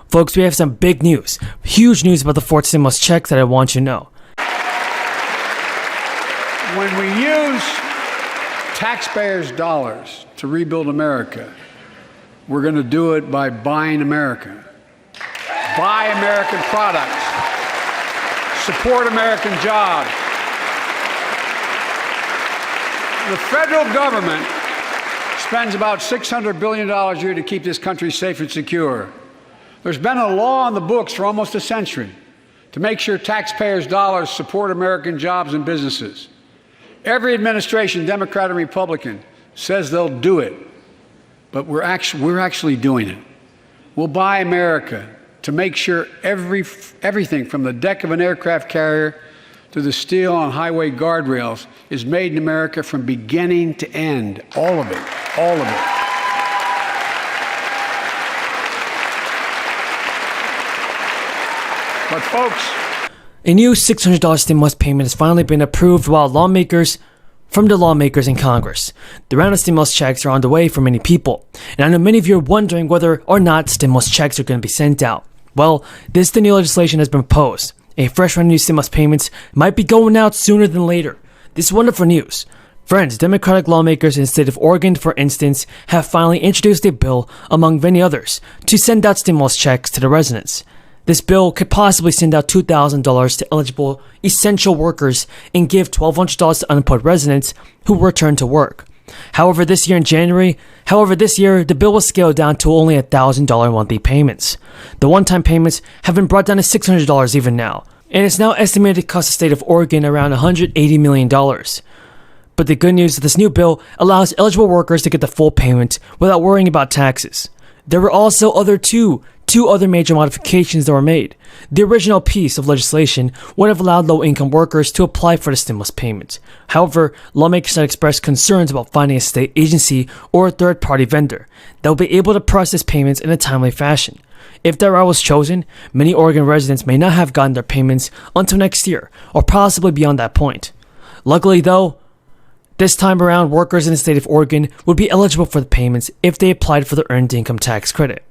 Folks, we have some big news, huge news about the fourth stimulus check that I want you to know. When we use taxpayers' dollars to rebuild America, we're going to do it by buying America. Buy American products. Support American jobs. The federal government spends about $600 billion a year to keep this country safe and secure. There's been a law on the books for almost a century to make sure taxpayers' dollars support American jobs and businesses. Every administration, Democrat and Republican, says they'll do it, but we're actually doing it. We'll buy America to make sure everything from the deck of an aircraft carrier to the steel on highway guardrails is made in America from beginning to end. All of it. All of it. But folks, a new $600 stimulus payment has finally been approved from the lawmakers in Congress. The round of stimulus checks are on the way for many people, and I know many of you are wondering whether or not stimulus checks are going to be sent out. Well, the new legislation has been proposed. A fresh round of new stimulus payments might be going out sooner than later. This is wonderful news. Friends, Democratic lawmakers in the state of Oregon, for instance, have finally introduced a bill, among many others, to send out stimulus checks to the residents. This bill could possibly send out $2,000 to eligible essential workers and give $1,200 to unemployed residents who return to work. However, this year, the bill was scaled down to only $1,000 monthly payments. The one-time payments have been brought down to $600 even now, and it's now estimated to cost the state of Oregon around $180 million. But the good news is this new bill allows eligible workers to get the full payment without worrying about taxes. There were also two other major modifications that were made. The original piece of legislation would have allowed low-income workers to apply for the stimulus payment. However, lawmakers had expressed concerns about finding a state agency or a third-party vendor that will be able to process payments in a timely fashion. If that route was chosen, many Oregon residents may not have gotten their payments until next year, or possibly beyond that point. Luckily though, this time around, workers in the state of Oregon would be eligible for the payments if they applied for the Earned Income Tax Credit.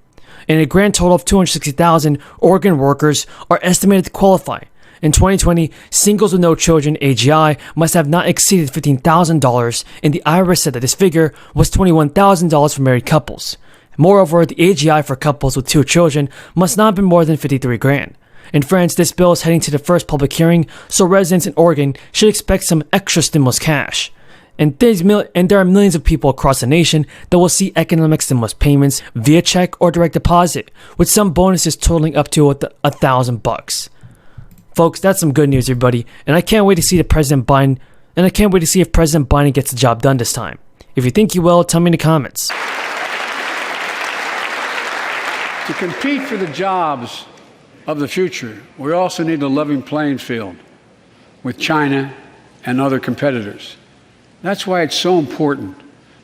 And a grand total of 260,000 Oregon workers are estimated to qualify. In 2020, singles with no children AGI must have not exceeded $15,000, and the IRS said that this figure was $21,000 for married couples. Moreover, the AGI for couples with 2 children must not have been more than $53,000. In France, this bill is heading to the first public hearing, so residents in Oregon should expect some extra stimulus cash. And there are millions of people across the nation that will see economic stimulus payments via check or direct deposit, with some bonuses totaling up to $1,000. Folks, that's some good news, everybody, and I can't wait to see if President Biden gets the job done this time. If you think he will, tell me in the comments. to compete for the jobs of the future, we also need a level playing field with China and other competitors. That's why it's so important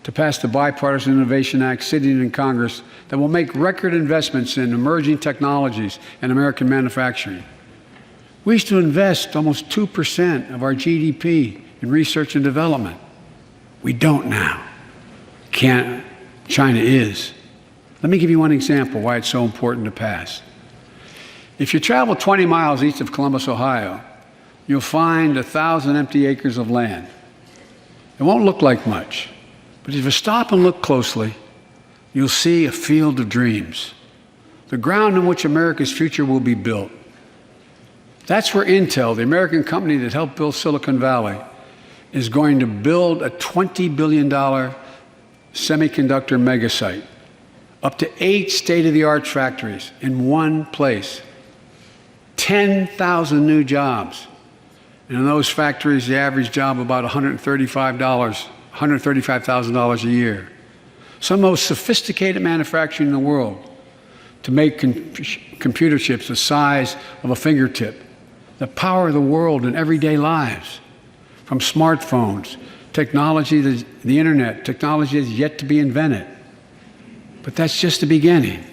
to pass the Bipartisan Innovation Act sitting in Congress that will make record investments in emerging technologies and American manufacturing. We used to invest almost 2% of our GDP in research and development. We don't now. China is. Let me give you one example why it's so important to pass. If you travel 20 miles east of Columbus, Ohio, you'll find 1,000 empty acres of land. It won't look like much, but if you stop and look closely, you'll see a field of dreams, the ground on which America's future will be built. That's where Intel, the American company that helped build Silicon Valley, is going to build a $20 billion semiconductor megasite, up to 8 state-of-the-art factories in one place, 10,000 new jobs. And in those factories, the average job about $135,000 a year. Some of the most sophisticated manufacturing in the world to make computer chips the size of a fingertip that power the world in everyday lives, from smartphones, technology, the internet, technology that's yet to be invented. But that's just the beginning.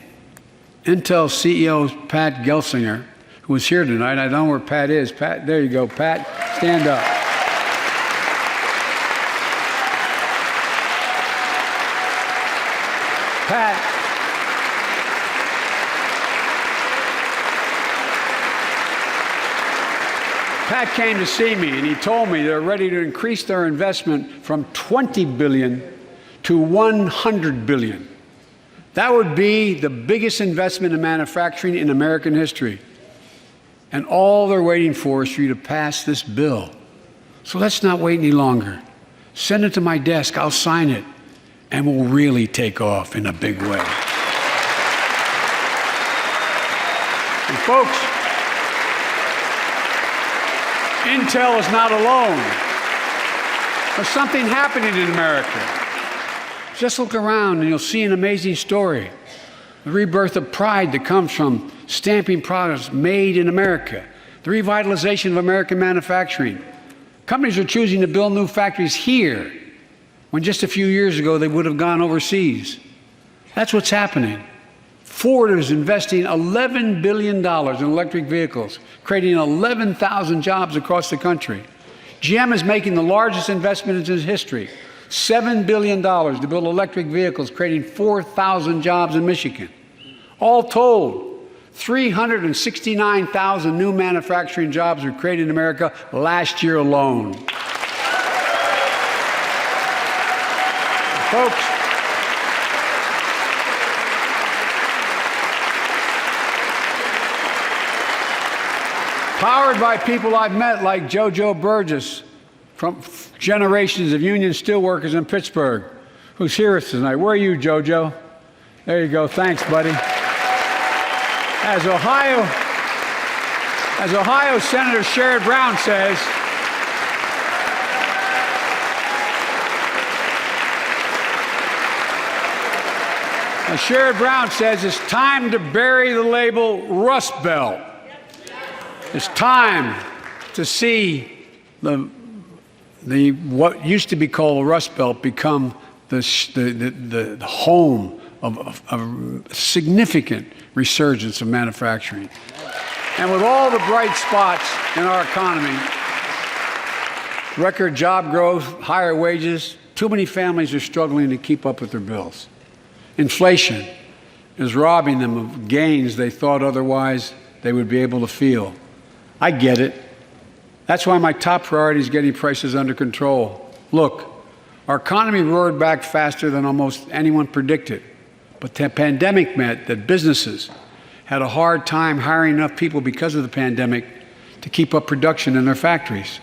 Intel CEO Pat Gelsinger, who is here tonight, I don't know where Pat is. Pat, there you go, Pat, stand up. Pat came to see me, and he told me they're ready to increase their investment from $20 billion to $100 billion. That would be the biggest investment in manufacturing in American history. And all they're waiting for is for you to pass this bill. So let's not wait any longer. Send it to my desk, I'll sign it, and we'll really take off in a big way. And folks, Intel is not alone. There's something happening in America. Just look around and you'll see an amazing story. The rebirth of pride that comes from stamping products made in America. The revitalization of American manufacturing. Companies are choosing to build new factories here when just a few years ago they would have gone overseas. That's what's happening. Ford is investing $11 billion in electric vehicles, creating 11,000 jobs across the country. GM is making the largest investment in its history, $7 billion to build electric vehicles, creating 4,000 jobs in Michigan. All told, 369,000 new manufacturing jobs were created in America last year alone. Folks, powered by people I've met like JoJo Burgess from generations of union steelworkers in Pittsburgh, who's here with us tonight. Where are you, JoJo? There you go. Thanks, buddy. As Ohio Senator Sherrod Brown says, it's time to bury the label Rust Belt. It's time to see what used to be called the Rust Belt become the home of a significant resurgence of manufacturing. And with all the bright spots in our economy, record job growth, higher wages, too many families are struggling to keep up with their bills. Inflation is robbing them of gains they thought otherwise they would be able to feel. I get it. That's why my top priority is getting prices under control. Look, our economy roared back faster than almost anyone predicted, but the pandemic meant that businesses had a hard time hiring enough people because of the pandemic to keep up production in their factories.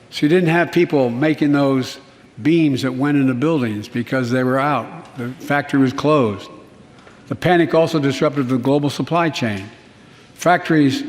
So you didn't have people making those beams that went into buildings because they were out. The factory was closed. The panic also disrupted the global supply chain. Factories